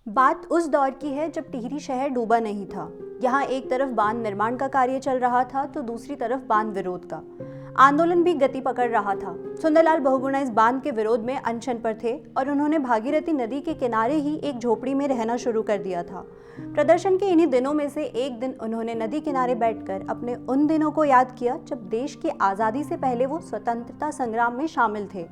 बात उस दौर की है जब टिहरी शहर डूबा नहीं था। यहाँ एक तरफ बांध निर्माण का कार्य चल रहा था तो दूसरी तरफ बांध विरोध का आंदोलन भी गति पकड़ रहा था। सुंदरलाल बहुगुणा इस बांध के विरोध में अनशन पर थे और उन्होंने भागीरथी नदी के किनारे ही एक झोपड़ी में रहना शुरू कर दिया था। प्रदर्शन के इन्हीं दिनों में से एक दिन उन्होंने नदी किनारे बैठकर अपने उन दिनों को याद किया जब देश की आज़ादी से पहले वो स्वतंत्रता संग्राम में शामिल थे।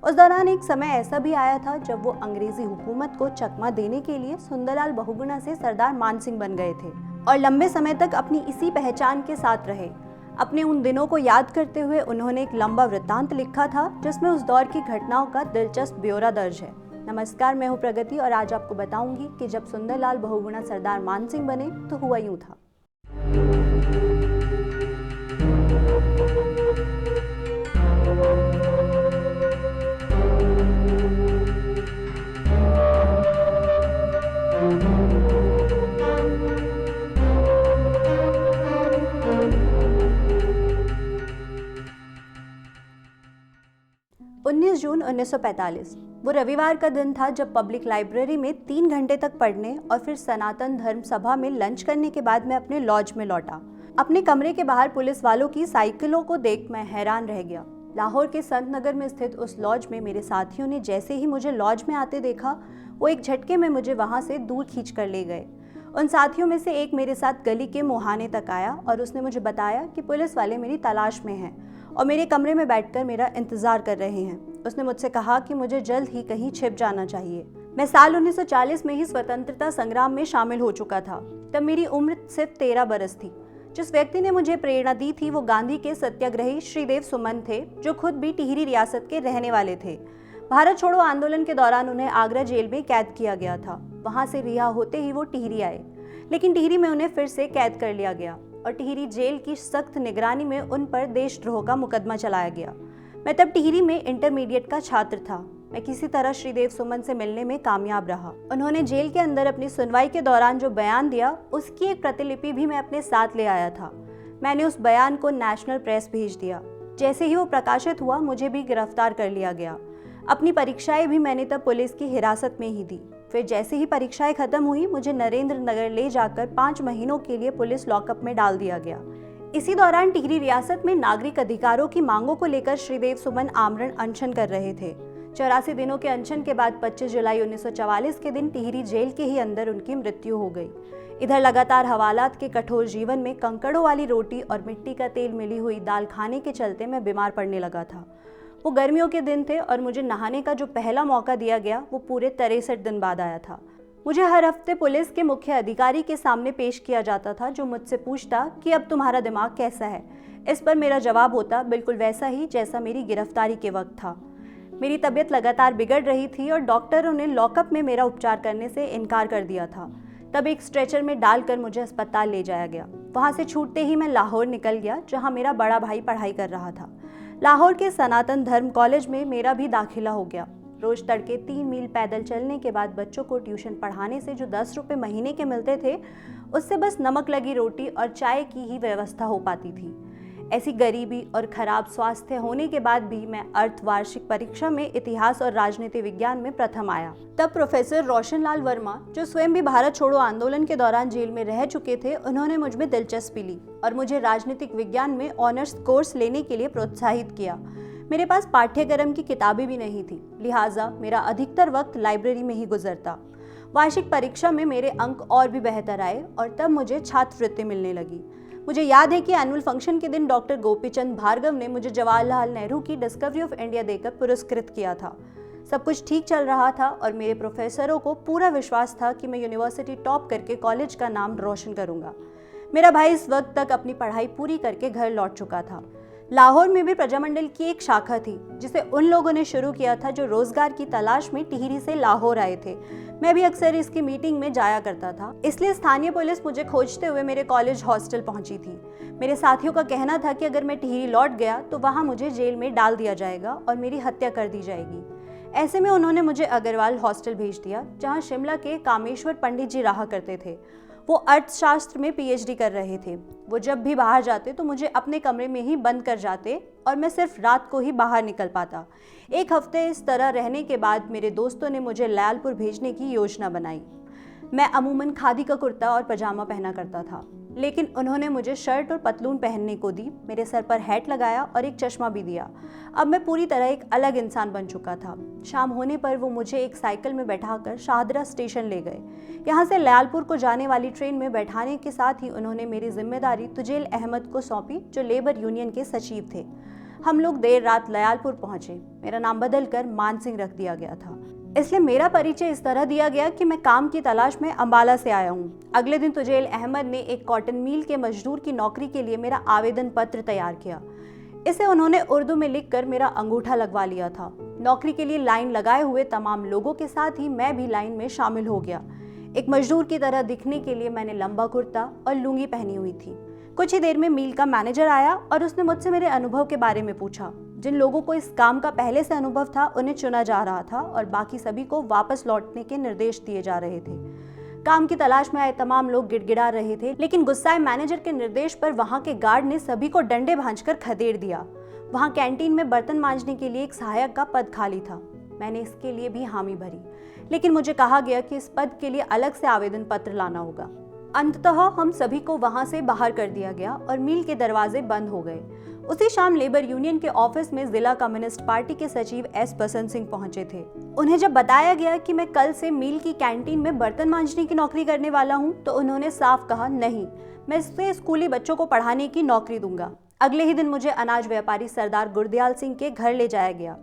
उस दौरान एक समय ऐसा भी आया था जब वो अंग्रेजी हुकूमत को चकमा देने के लिए सुंदरलाल बहुगुणा से सरदार मानसिंह बन गए थे और लंबे समय तक अपनी इसी पहचान के साथ रहे। अपने उन दिनों को याद करते हुए उन्होंने एक लंबा वृत्तांत लिखा था जिसमें उस दौर की घटनाओं का दिलचस्प ब्यौरा दर्ज है। नमस्कार, मैं हूँ प्रगति और आज आपको बताऊंगी कि जब सुंदरलाल बहुगुणा सरदार मानसिंह बने तो हुआ यूं था। 19 जून 1945 वो रविवार का दिन था जब पब्लिक लाइब्रेरी में 3 घंटे तक पढ़ने और फिर सनातन धर्म सभा में लंच करने के बाद मैं अपने लॉज में लौटा। अपने कमरे के बाहर पुलिस वालों की साइकिलों को देख मैं हैरान रह गया। लाहौर के संत नगर में स्थित उस लॉज में मेरे साथियों ने जैसे ही मुझे लॉज में आते देखा, वो एक झटके में मुझे वहां से दूर खींच कर ले गए। उन साथियों में से एक मेरे साथ गली के मुहाने तक आया और उसने मुझे बताया कि पुलिस वाले मेरी तलाश में हैं और मेरे कमरे में बैठकर मेरा इंतजार कर रहे हैं। उसने मुझसे कहा कि मुझे जल्द ही कहीं छिप जाना चाहिए। मैं साल 1940 में ही स्वतंत्रता संग्राम में शामिल हो चुका था। तब मेरी उम्र सिर्फ 13 बरस थी। जिस व्यक्ति ने मुझे प्रेरणा दी थी वो गांधी के सत्याग्रही श्रीदेव सुमन थे, जो खुद भी टिहरी रियासत के रहने वाले थे। भारत छोड़ो आंदोलन के दौरान उन्हें आगरा जेल में कैद किया गया था। वहां से रिहा होते ही वो टिहरी आए, लेकिन टिहरी में उन्हें फिर से कैद कर लिया गया और टिहरी जेल की सख्त निगरानी में उन पर देशद्रोह का मुकदमा चलाया गया। मैं तब टिहरी में इंटरमीडिएट का छात्र था। मैं किसी तरह श्रीदेव सुमन से मिलने में कामयाब रहा। उन्होंने जेल के अंदर अपनी सुनवाई के दौरान जो बयान दिया उसकी एक प्रतिलिपि भी मैं अपने साथ ले आया था। मैंने उस बयान को नेशनल प्रेस भेज दिया। जैसे ही वो प्रकाशित हुआ मुझे भी गिरफ्तार कर लिया गया। अपनी परीक्षाएं भी मैंने तब पुलिस की हिरासत में ही दी। फिर जैसे ही परीक्षाएं खत्म हुई मुझे नरेंद्र नगर ले जाकर 5 महीनों के लिए पुलिस लॉकअप में डाल दिया गया। इसी दौरान टिहरी रियासत में नागरिक अधिकारों की मांगों को लेकर श्रीदेव सुमन आमरण अनशन कर रहे थे। 84 दिनों के अनशन के बाद 25 जुलाई 1944 के दिन टिहरी जेल के ही अंदर उनकी मृत्यु हो गई। इधर लगातार हवालात के कठोर जीवन में कंकड़ों वाली रोटी और मिट्टी का तेल मिली हुई दाल खाने के चलते मैं बीमार पड़ने लगा था। वो गर्मियों के दिन थे और मुझे नहाने का जो पहला मौका दिया गया वो पूरे 63 दिन बाद आया था। मुझे हर हफ्ते पुलिस के मुख्य अधिकारी के सामने पेश किया जाता था, जो मुझसे पूछता कि अब तुम्हारा दिमाग कैसा है। इस पर मेरा जवाब होता बिल्कुल वैसा ही जैसा मेरी गिरफ्तारी के वक्त था। मेरी तबीयत लगातार बिगड़ रही थी और डॉक्टरों ने लॉकअप में मेरा उपचार करने से इनकार कर दिया था। तब एक स्ट्रेचर में डालकर मुझे अस्पताल ले जाया गया। वहाँ से छूटते ही मैं लाहौर निकल गया, जहाँ मेरा बड़ा भाई पढ़ाई कर रहा था। लाहौर के सनातन धर्म कॉलेज में मेरा भी दाखिला हो गया। रोज तड़के 3 मील पैदल चलने के बाद बच्चों को ट्यूशन पढ़ाने से जो 10 रुपये महीने के मिलते थे, उससे बस नमक लगी रोटी और चाय की ही व्यवस्था हो पाती थी। ऐसी गरीबी और खराब स्वास्थ्य होने के बाद भी मैं अर्धवार्षिक परीक्षा में इतिहास और राजनीति विज्ञान में प्रथम आया। तब प्रोफेसर रोशनलाल वर्मा, जो स्वयं भी भारत छोड़ो आंदोलन के दौरान जेल में रह चुके थे, उन्होंने मुझ में दिलचस्पी ली और मुझे राजनीतिक विज्ञान में ऑनर्स कोर्स लेने के लिए प्रोत्साहित किया। मेरे पास पाठ्यक्रम की किताबें भी नहीं थी, लिहाजा मेरा अधिकतर वक्त लाइब्रेरी में ही गुजरता। वार्षिक परीक्षा में मेरे अंक और भी बेहतर आए और तब मुझे छात्रवृत्ति मिलने लगी। मुझे याद है कि एनुअल फंक्शन के दिन डॉक्टर गोपीचंद भार्गव ने मुझे जवाहरलाल नेहरू की डिस्कवरी ऑफ इंडिया देकर पुरस्कृत किया था। सब कुछ ठीक चल रहा था और मेरे प्रोफेसरों को पूरा विश्वास था कि मैं यूनिवर्सिटी टॉप करके कॉलेज का नाम रोशन करूंगा। मेरा भाई इस वक्त तक अपनी पढ़ाई पूरी करके घर लौट चुका था। लाहौर में भी प्रजामंडल की एक शाखा थी, जिसे उन लोगों ने शुरू किया था जो रोजगार की तलाश में टिहरी से लाहौर आए थे। मैं भी अक्सर इसकी मीटिंग में जाया करता था, इसलिए स्थानीय पुलिस मुझे खोजते हुए मेरे कॉलेज हॉस्टल पहुंची थी। मेरे साथियों का कहना था कि अगर मैं टिहरी लौट गया तो वहां मुझे जेल में डाल दिया जाएगा और मेरी हत्या कर दी जाएगी। ऐसे में उन्होंने मुझे अग्रवाल हॉस्टल भेज दिया, जहाँ शिमला के कामेश्वर पंडित जी रहा करते थे। वो अर्थशास्त्र में पीएचडी कर रहे थे। वो जब भी बाहर जाते तो मुझे अपने कमरे में ही बंद कर जाते और मैं सिर्फ रात को ही बाहर निकल पाता। एक हफ्ते इस तरह रहने के बाद मेरे दोस्तों ने मुझे लयालपुर भेजने की योजना बनाई। मैं अमूमन खादी का कुर्ता और पजामा पहना करता था, लेकिन उन्होंने मुझे शर्ट और पतलून पहनने को दी, मेरे सर पर हैट लगाया और एक चश्मा भी दिया। अब मैं पूरी तरह एक अलग इंसान बन चुका था। शाम होने पर वो मुझे एक साइकिल में बैठाकर शाहदरा स्टेशन ले गए। यहाँ से लयालपुर को जाने वाली ट्रेन में बैठाने के साथ ही उन्होंने मेरी जिम्मेदारी तुजेल अहमद को सौंपी, जो लेबर यूनियन के सचिव थे। हम लोग देर रात लयालपुर पहुंचे। मेरा नाम बदलकर मान सिंह रख दिया गया था, इसलिए मेरा परिचय इस तरह दिया गया कि मैं काम की तलाश में अंबाला से आया हूँ। अगले दिन तुजेल अहमद ने एक कॉटन मिल के मजदूर की नौकरी के लिए मेरा आवेदन पत्र तैयार किया। इसे उन्होंने उर्दू में लिखकर मेरा अंगूठा लगवा लिया था। नौकरी के लिए लाइन लगाए हुए तमाम लोगों के साथ ही मैं भी लाइन में शामिल हो गया। एक मजदूर की तरह दिखने के लिए मैंने लंबा कुर्ता और लुंगी पहनी हुई थी। कुछ ही देर में मिल का मैनेजर आया और उसने मुझसे मेरे अनुभव के बारे में पूछा। जिन लोगों को इस काम का पहले से अनुभव था उन्हें चुना जा रहा था और बाकी सभी को वापस लौटने के निर्देश दिए जा रहे थे। काम की तलाश में आए तमाम लोग गिड़गिड़ा रहे थे, लेकिन गुस्साए मैनेजर के निर्देश पर वहां के गार्ड ने सभी को डंडे भांजकर खदेड़ दिया। वहां कैंटीन में बर्तन मांजने के लिए एक सहायक का पद खाली था। मैंने इसके लिए भी हामी भरी, लेकिन मुझे कहा गया कि इस पद के लिए अलग से आवेदन पत्र लाना होगा। अंततः हम सभी को वहां से बाहर कर दिया गया और मिल के दरवाजे बंद हो गए। उसी शाम लेबर यूनियन के ऑफिस में जिला कम्युनिस्ट पार्टी के सचिव एस बसंत सिंह पहुंचे थे। उन्हें जब बताया गया कि मैं कल से मिल की कैंटीन में बर्तन मांजने की नौकरी करने वाला हूं, तो उन्होंने साफ कहा, नहीं, मैं इससे स्कूली बच्चों को पढ़ाने की नौकरी दूंगा। अगले ही दिन मुझे अनाज व्यापारी सरदार गुरदयाल सिंह के घर ले जाया गया।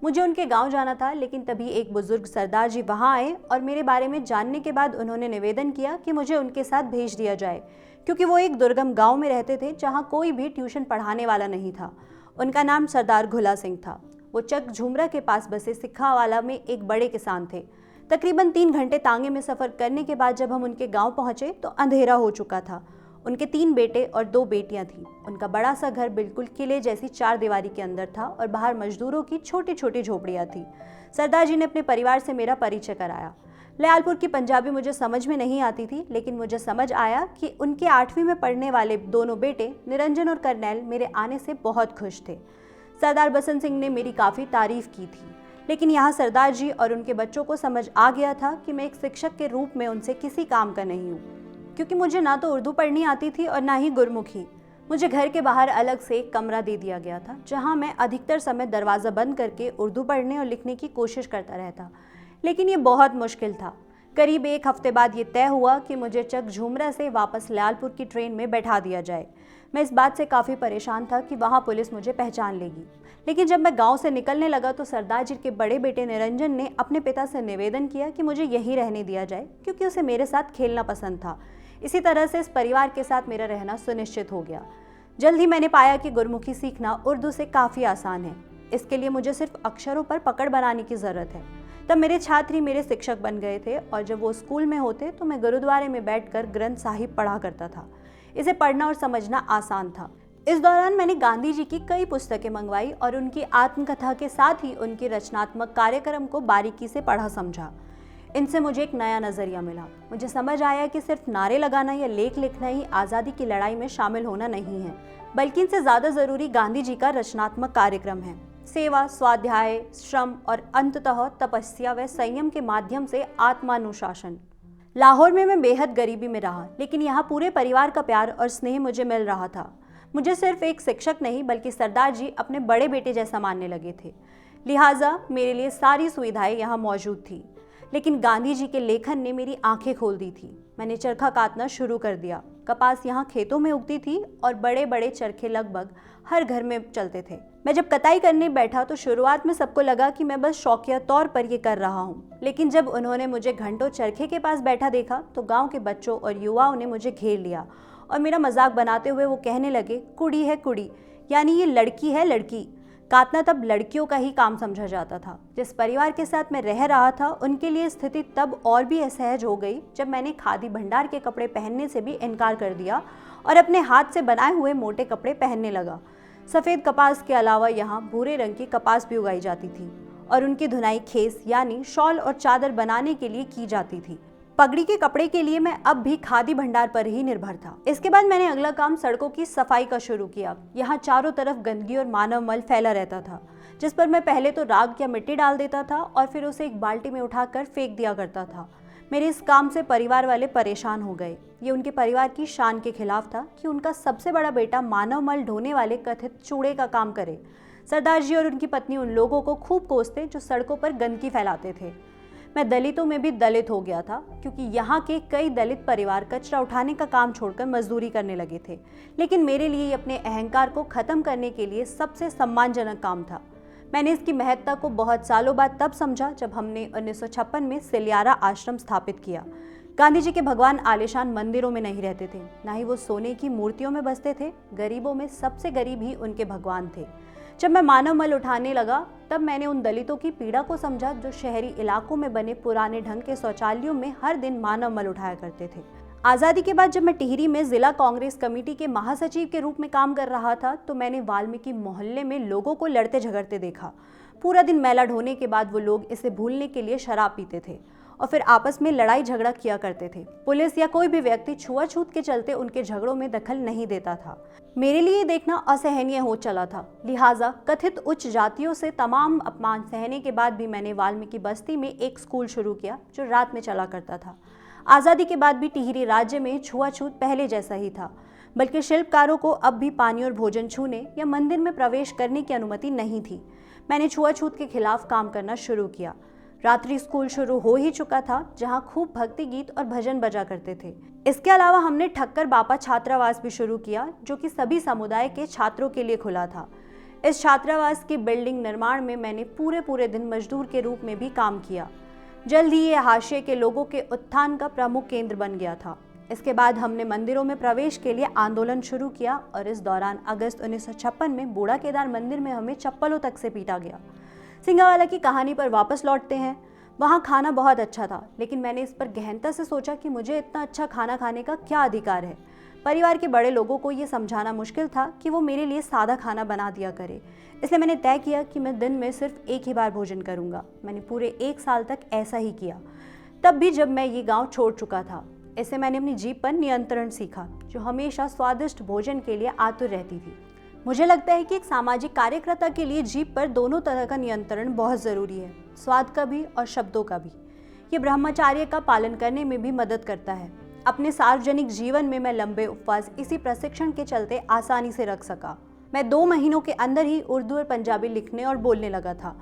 मुझे उनके गांव जाना था, लेकिन तभी एक बुजुर्ग सरदार जी वहां आए और मेरे बारे में जानने के बाद उन्होंने निवेदन किया कि मुझे उनके साथ भेज दिया जाए, क्योंकि वो एक दुर्गम गांव में रहते थे जहां कोई भी ट्यूशन पढ़ाने वाला नहीं था। उनका नाम सरदार घुला सिंह था। वो चक झुमरा के पास बसे सिखावाला में एक बड़े किसान थे। तकरीबन 3 घंटे तांगे में सफर करने के बाद जब हम उनके गाँव पहुंचे तो अंधेरा हो चुका था। उनके 3 बेटे और 2 बेटियां थीं। उनका बड़ा सा घर बिल्कुल किले जैसी 4 दीवारी के अंदर था और बाहर मजदूरों की छोटी छोटी झोपड़ियां थी। सरदार जी ने अपने परिवार से मेरा परिचय कराया। लयालपुर की पंजाबी मुझे समझ में नहीं आती थी, लेकिन मुझे समझ आया कि उनके 8वीं में पढ़ने वाले दोनों बेटे निरंजन और करनैल मेरे आने से बहुत खुश थे। सरदार बसंत सिंह ने मेरी काफ़ी तारीफ की थी, लेकिन यहाँ सरदार जी और उनके बच्चों को समझ आ गया था कि मैं एक शिक्षक के रूप में उनसे किसी काम का नहीं हूँ, क्योंकि मुझे ना तो उर्दू पढ़नी आती थी और ना ही गुरमुखी। मुझे घर के बाहर अलग से एक कमरा दे दिया गया था, जहाँ मैं अधिकतर समय दरवाज़ा बंद करके उर्दू पढ़ने और लिखने की कोशिश करता रहता, लेकिन ये बहुत मुश्किल था। करीब 1 हफ्ते बाद ये तय हुआ कि मुझे चक झुमरा से वापस लयालपुर की ट्रेन में बैठा दिया जाए। मैं इस बात से काफ़ी परेशान था कि वहाँ पुलिस मुझे पहचान लेगी, लेकिन जब मैं गांव से निकलने लगा तो सरदार जी के बड़े बेटे निरंजन ने अपने पिता से निवेदन किया कि मुझे यहीं रहने दिया जाए, क्योंकि उसे मेरे साथ खेलना पसंद था। इसी तरह से इस परिवार के साथ मेरा रहना सुनिश्चित हो गया। जल्द ही मैंने पाया कि गुरमुखी सीखना उर्दू से काफ़ी आसान है। इसके लिए मुझे सिर्फ अक्षरों पर पकड़ बनाने की ज़रूरत है। तब मेरे छात्र ही मेरे शिक्षक बन गए थे और जब वो स्कूल में होते तो मैं गुरुद्वारे में बैठकर ग्रंथ साहिब पढ़ा करता था। इसे पढ़ना और समझना आसान था। इस दौरान मैंने गांधी जी की कई पुस्तकें मंगवाई और उनकी आत्मकथा के साथ ही उनके रचनात्मक कार्यक्रम को बारीकी से पढ़ा समझा। इनसे मुझे एक नया नज़रिया मिला। मुझे समझ आया कि सिर्फ नारे लगाना या लेख लिखना ही आज़ादी की लड़ाई में शामिल होना नहीं है, बल्कि इनसे ज़्यादा ज़रूरी गांधी जी का रचनात्मक कार्यक्रम है। सेवा, स्वाध्याय, श्रम और अंततः तपस्या व संयम के माध्यम से आत्मानुशासन। लाहौर में मैं बेहद गरीबी में रहा, लेकिन यहाँ पूरे परिवार का प्यार और स्नेह मुझे मिल रहा था। मुझे सिर्फ एक शिक्षक नहीं बल्कि सरदार जी अपने बड़े बेटे जैसा मानने लगे थे। लिहाजा मेरे लिए सारी सुविधाएं यहाँ मौजूद थी। लेकिन गांधी जी के लेखन ने मेरी आंखें खोल दी थी। मैंने चरखा काटना शुरू कर दिया। कपास यहाँ खेतों में उगती थी और बड़े बड़े चरखे लगभग हर घर में चलते थे। मैं जब कटाई करने बैठा तो शुरुआत में सबको लगा कि मैं बस शौकिया तौर पर ये कर रहा हूँ, लेकिन जब उन्होंने मुझे घंटों चरखे के पास बैठा देखा तो गांव के बच्चों और युवाओं ने मुझे घेर लिया और मेरा मजाक बनाते हुए वो कहने लगे, कुड़ी है कुड़ी, यानी ये लड़की है लड़की। काटना तब लड़कियों का ही काम समझा जाता था। जिस परिवार के साथ मैं रह रहा था उनके लिए स्थिति तब और भी असहज हो गई जब मैंने खादी भंडार के कपड़े पहनने से भी इनकार कर दिया और अपने हाथ से बनाए हुए मोटे कपड़े पहनने लगा। सफ़ेद कपास के अलावा यहाँ भूरे रंग की कपास भी उगाई जाती थी और उनकी धुनाई खेस यानी शॉल और चादर बनाने के लिए की जाती थी। पगड़ी के कपड़े के लिए मैं अब भी खादी भंडार पर ही निर्भर था। इसके बाद मैंने अगला काम सड़कों की सफाई का शुरू किया। यहाँ चारों तरफ गंदगी और मानव मल फैला रहता था, जिस पर मैं पहले तो राख या मिट्टी डाल देता था और फिर उसे एक बाल्टी में उठाकर फेंक दिया करता था। मेरे इस काम से परिवार वाले परेशान हो गए। ये उनके परिवार की शान के खिलाफ था कि उनका सबसे बड़ा बेटा मानव मल ढोने वाले कथित चूड़े का काम करे। सरदार जी और उनकी पत्नी उन लोगों को खूब कोसते जो सड़कों पर गंदगी फैलाते थे। मैं दलितों में भी दलित हो गया था, क्योंकि यहाँ के कई दलित परिवार कचरा उठाने का काम छोड़कर मजदूरी करने लगे थे। लेकिन मेरे लिए अपने अहंकार को खत्म करने के लिए सबसे सम्मानजनक काम था। मैंने इसकी महत्ता को बहुत सालों बाद तब समझा जब हमने 1956 में सिलियारा आश्रम स्थापित किया। गांधी जी के भगवान आलीशान मंदिरों में नहीं रहते थे, ना ही वो सोने की मूर्तियों में बसते थे। गरीबों में सबसे गरीब ही उनके भगवान थे। जब मैं मानव मल उठाने लगा तब मैंने उन दलितों की पीड़ा को समझा जो शहरी इलाकों में बने पुराने ढंग के शौचालयों में हर दिन मानव मल उठाया करते थे। आज़ादी के बाद जब मैं टिहरी में जिला कांग्रेस कमेटी के महासचिव के रूप में काम कर रहा था तो मैंने वाल्मीकि मोहल्ले में लोगों को लड़ते झगड़ते देखा। पूरा दिन मैला ढोने के बाद वो लोग इसे भूलने के लिए शराब पीते थे और फिर आपस में लड़ाई झगड़ा किया करते थे। पुलिस या कोई भी व्यक्ति छुआछूत के चलते उनके झगड़ों में दखल नहीं देता था। मेरे लिए देखना असहनीय हो चला था। लिहाजा कथित उच्च जातियों से तमाम अपमान सहने के बाद भी मैंने वाल्मीकि बस्ती में एक स्कूल शुरू किया जो रात में चला करता था। आज़ादी के बाद भी टिहरी राज्य में छुआछूत पहले जैसा ही था, बल्कि शिल्पकारों को अब भी पानी और भोजन छूने या मंदिर में प्रवेश करने की अनुमति नहीं थी। मैंने छुआछूत के खिलाफ काम करना शुरू किया। रात्रि स्कूल शुरू हो ही चुका था, जहां खूब भक्ति गीत और भजन बजा करते थे। इसके अलावा हमने ठक्कर बापा छात्रावास भी शुरू किया, जो कि सभी समुदाय के छात्रों के लिए खुला था। इस छात्रावास की बिल्डिंग निर्माण में मैंने पूरे दिन मजदूर के रूप में भी काम किया। जल्द ही ये हाशिए के लोगों के उत्थान का प्रमुख केंद्र बन गया था। इसके बाद हमने मंदिरों में प्रवेश के लिए आंदोलन शुरू किया और इस दौरान अगस्त 1956 में बूढ़ा केदार मंदिर में हमें चप्पलों तक से पीटा गया। सिंगावाला की कहानी पर वापस लौटते हैं। वहाँ खाना बहुत अच्छा था, लेकिन मैंने इस पर गहनता से सोचा कि मुझे इतना अच्छा खाना खाने का क्या अधिकार है। परिवार के बड़े लोगों को ये समझाना मुश्किल था कि वो मेरे लिए सादा खाना बना दिया करे, इसलिए मैंने तय किया कि मैं दिन में सिर्फ एक ही बार भोजन करूँगा। मैंने पूरे 1 साल तक ऐसा ही किया, तब भी जब मैं ये गाँव छोड़ चुका था। इससे मैंने अपनी जीभ पर नियंत्रण सीखा, जो हमेशा स्वादिष्ट भोजन के लिए आतुर रहती थी। मुझे लगता है कि एक सामाजिक कार्यकर्ता के लिए जीभ पर दोनों तरह का नियंत्रण बहुत ज़रूरी है, स्वाद का भी और शब्दों का भी। ये ब्रह्मचर्य का पालन करने में भी मदद करता है। अपने सार्वजनिक जीवन में मैं लंबे उपवास इसी प्रशिक्षण के चलते आसानी से रख सका। मैं 2 महीनों के अंदर ही उर्दू और पंजाबी लिखने और बोलने लगा था।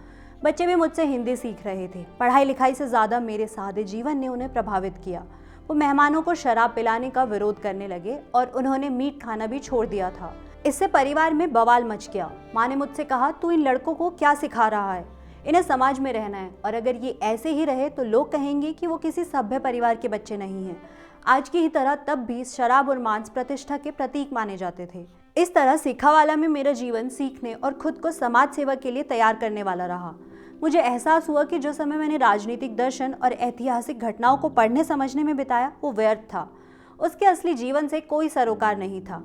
बच्चे भी मुझसे हिंदी सीख रहे थे। पढ़ाई लिखाई से ज़्यादा मेरे सादे जीवन ने उन्हें प्रभावित किया। वो मेहमानों को शराब पिलाने का विरोध करने लगे और उन्होंने मीट खाना भी छोड़ दिया था। इससे परिवार में बवाल मच गया। माँ ने मुझसे कहा, तू इन लड़कों को क्या सिखा रहा है? इन्हें समाज में रहना है और अगर ये ऐसे ही रहे तो लोग कहेंगे कि वो किसी सभ्य परिवार के बच्चे नहीं हैं। आज की ही तरह तब भी शराब और मांस प्रतिष्ठा के प्रतीक माने जाते थे। इस तरह सिखावाला में मेरा जीवन सीखने और खुद को समाज सेवा के लिए तैयार करने वाला रहा। मुझे एहसास हुआ कि जो समय मैंने राजनीतिक दर्शन और ऐतिहासिक घटनाओं को पढ़ने समझने में बिताया वो व्यर्थ था। उसके असली जीवन से कोई सरोकार नहीं था।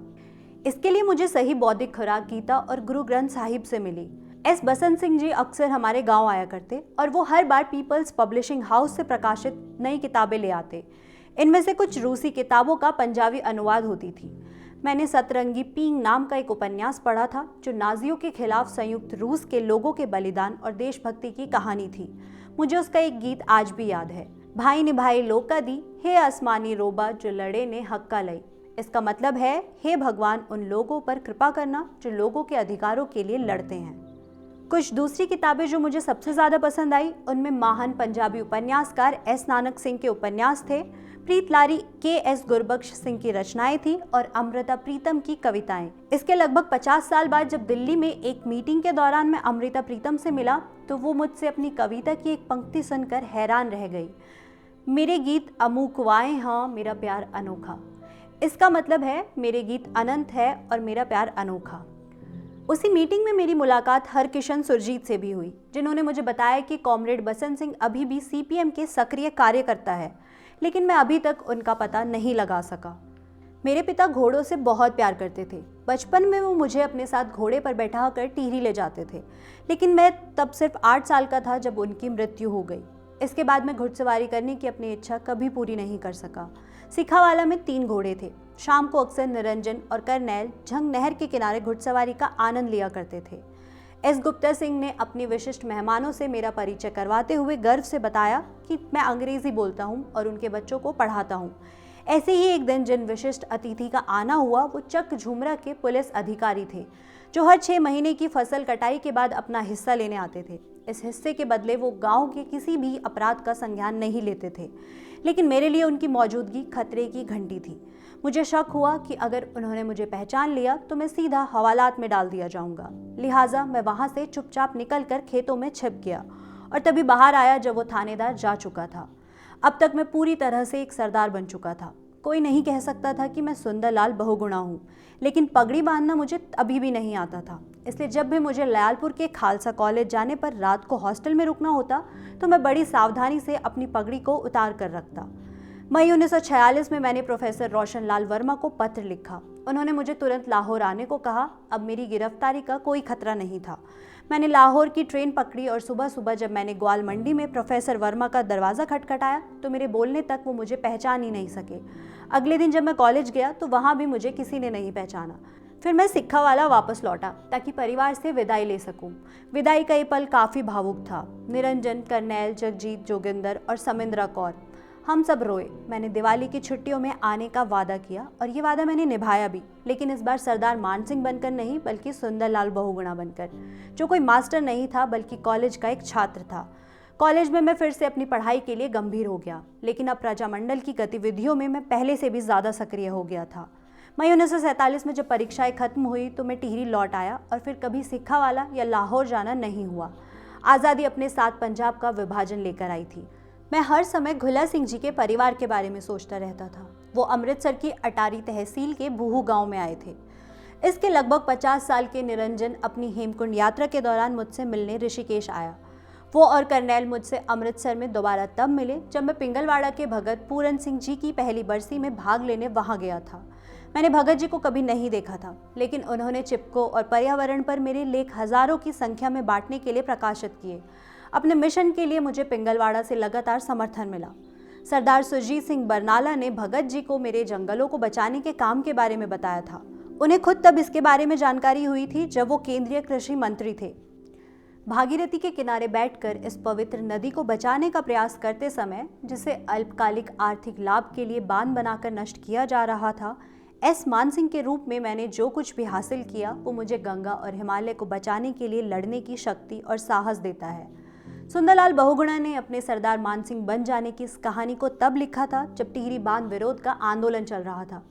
इसके लिए मुझे सही बौद्धिक खुराक गीता और गुरु ग्रंथ साहिब से मिली। एस बसंत सिंह जी अक्सर हमारे गांव आया करते और वो हर बार पीपल्स पब्लिशिंग हाउस से प्रकाशित नई किताबें ले आते। इनमें से कुछ रूसी किताबों का पंजाबी अनुवाद होती थी। मैंने सतरंगी पींग नाम का एक उपन्यास पढ़ा था, जो नाजियों के खिलाफ संयुक्त रूस के लोगों के बलिदान और देशभक्ति की कहानी थी। मुझे उसका एक गीत आज भी याद है, भाई निभाई लोका दी, हे आसमानी रोबा जो लड़े ने हक्का लई। इसका मतलब है, हे भगवान उन लोगों पर कृपा करना जो लोगों के अधिकारों के लिए लड़ते हैं। कुछ दूसरी किताबें जो मुझे सबसे ज़्यादा पसंद आई, उनमें महान पंजाबी उपन्यासकार एस नानक सिंह के उपन्यास थे, प्रीतलारी के एस गुरबख्श सिंह की रचनाएं थी और अमृता प्रीतम की कविताएं। इसके लगभग 50 साल बाद जब दिल्ली में एक मीटिंग के दौरान मैं अमृता प्रीतम से मिला तो वो मुझसे अपनी कविता की एक पंक्ति सुनकर हैरान रह गई, मेरे गीत अमूकवाएं हाँ मेरा प्यार अनोखा। इसका मतलब है मेरे गीत अनंत है और मेरा प्यार अनोखा। उसी मीटिंग में मेरी मुलाकात हरकिशन सुरजीत से भी हुई, जिन्होंने मुझे बताया कि कॉमरेड बसंत सिंह अभी भी सीपीएम के सक्रिय कार्यकर्ता है, लेकिन मैं अभी तक उनका पता नहीं लगा सका। मेरे पिता घोड़ों से बहुत प्यार करते थे। बचपन में वो मुझे अपने साथ घोड़े पर बैठा कर टिहरी ले जाते थे, लेकिन मैं तब सिर्फ 8 साल का था जब उनकी मृत्यु हो गई। इसके बाद मैं घुड़सवारी करने की अपनी इच्छा कभी पूरी नहीं कर सका। सिखावाला में 3 घोड़े थे। शाम को अक्सर निरंजन और करनैल झंग नहर के किनारे घुड़सवारी का आनंद लिया करते थे। एस गुप्ता सिंह ने अपनी विशिष्ट मेहमानों से मेरा परिचय करवाते हुए गर्व से बताया कि मैं अंग्रेजी बोलता हूं और उनके बच्चों को पढ़ाता हूं। ऐसे ही एक दिन जिन विशिष्ट अतिथि का आना हुआ वो चक झुमरा के पुलिस अधिकारी थे, जो हर 6 महीने की फसल कटाई के बाद अपना हिस्सा लेने आते थे। इस हिस्से के बदले वो गांव के किसी भी अपराध का संज्ञान नहीं लेते थे, लेकिन मेरे लिए उनकी मौजूदगी खतरे की घंटी थी। मुझे शक हुआ कि अगर उन्होंने मुझे पहचान लिया तो मैं सीधा हवालात में डाल दिया जाऊंगा। लिहाजा मैं वहां से चुपचाप निकलकर खेतों में छिप गया और तभी बाहर आया जब वो थानेदार जा चुका था। अब तक मैं पूरी तरह से एक सरदार बन चुका था। कोई नहीं कह सकता था कि मैं सुंदरलाल बहुगुणा हूँ, लेकिन पगड़ी बांधना मुझे अभी भी नहीं आता था। इसलिए जब भी मुझे लयालपुर के खालसा कॉलेज जाने पर रात को हॉस्टल में रुकना होता तो मैं बड़ी सावधानी से अपनी पगड़ी को उतार कर रखता। मई 1946 में मैंने प्रोफेसर रोशन लाल वर्मा को पत्र लिखा। उन्होंने मुझे तुरंत लाहौर आने को कहा। अब मेरी गिरफ्तारी का कोई खतरा नहीं था। मैंने लाहौर की ट्रेन पकड़ी और सुबह सुबह जब मैंने ग्वाल मंडी में प्रोफेसर वर्मा का दरवाज़ा खटखटाया तो मेरे बोलने तक वो मुझे पहचान ही नहीं सके। अगले दिन जब मैं कॉलेज गया तो वहाँ भी मुझे किसी ने नहीं पहचाना। फिर मैं सिक्का वाला वापस लौटा ताकि परिवार से विदाई ले सकूं। विदाई का ये पल काफ़ी भावुक था। निरंजन, करनैल, जगजीत, जोगिंदर और समिंद्रा कौर, हम सब रोए। मैंने दिवाली की छुट्टियों में आने का वादा किया और ये वादा मैंने निभाया भी, लेकिन इस बार सरदार मान सिंह बनकर नहीं बल्कि सुंदरलाल बहुगुणा बनकर, जो कोई मास्टर नहीं था बल्कि कॉलेज का एक छात्र था। कॉलेज में मैं फिर से अपनी पढ़ाई के लिए गंभीर हो गया, लेकिन अब प्रजामंडल की गतिविधियों में मैं पहले से भी ज़्यादा सक्रिय हो गया था। मई 1947 में जब परीक्षाएं खत्म हुई तो मैं टिहरी लौट आया और फिर कभी सिक्खावाला या लाहौर जाना नहीं हुआ। आज़ादी अपने साथ पंजाब का विभाजन लेकर आई थी। मैं हर समय घुला सिंह जी के परिवार के बारे में सोचता रहता था। वो अमृतसर की अटारी तहसील के बूहू गांव में आए थे। इसके लगभग 50 साल के निरंजन अपनी हेमकुंड यात्रा के दौरान मुझसे मिलने ऋषिकेश आया। वो और करनैल मुझसे अमृतसर में दोबारा तब मिले जब मैं पिंगलवाड़ा के भगत पूरन सिंह जी की पहली बरसी में भाग लेने वहाँ गया था। मैंने भगत जी को कभी नहीं देखा था, लेकिन उन्होंने चिपको और पर्यावरण पर मेरे लेख हजारों की संख्या में बांटने के लिए प्रकाशित किए। अपने मिशन के लिए मुझे पिंगलवाड़ा से लगातार समर्थन मिला। सरदार सुरजीत सिंह बरनाला ने भगत जी को मेरे जंगलों को बचाने के काम के बारे में बताया था। उन्हें खुद तब इसके बारे में जानकारी हुई थी जब वो केंद्रीय कृषि मंत्री थे। भागीरथी के किनारे बैठकर इस पवित्र नदी को बचाने का प्रयास करते समय, जिसे अल्पकालिक आर्थिक लाभ के लिए बांध बनाकर नष्ट किया जा रहा था, एस मान सिंह के रूप में मैंने जो कुछ भी हासिल किया वो मुझे गंगा और हिमालय को बचाने के लिए लड़ने की शक्ति और साहस देता है। सुंदरलाल बहुगुणा ने अपने सरदार मान सिंह बन जाने की इस कहानी को तब लिखा था जब टिहरी बांध विरोध का आंदोलन चल रहा था।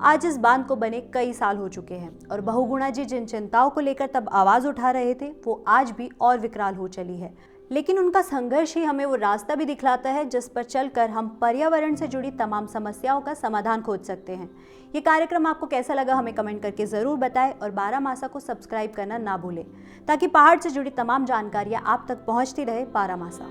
आज इस बांध को बने कई साल हो चुके हैं और बहुगुणा जी जिन चिंताओं को लेकर तब आवाज उठा रहे थे वो आज भी और विकराल हो चली है। लेकिन उनका संघर्ष ही हमें वो रास्ता भी दिखलाता है जिस पर चलकर हम पर्यावरण से जुड़ी तमाम समस्याओं का समाधान खोज सकते हैं। ये कार्यक्रम आपको कैसा लगा हमें कमेंट करके ज़रूर बताएं और 12 मासा को सब्सक्राइब करना ना भूलें ताकि पहाड़ से जुड़ी तमाम जानकारियाँ आप तक पहुँचती रहे। 12 मासा।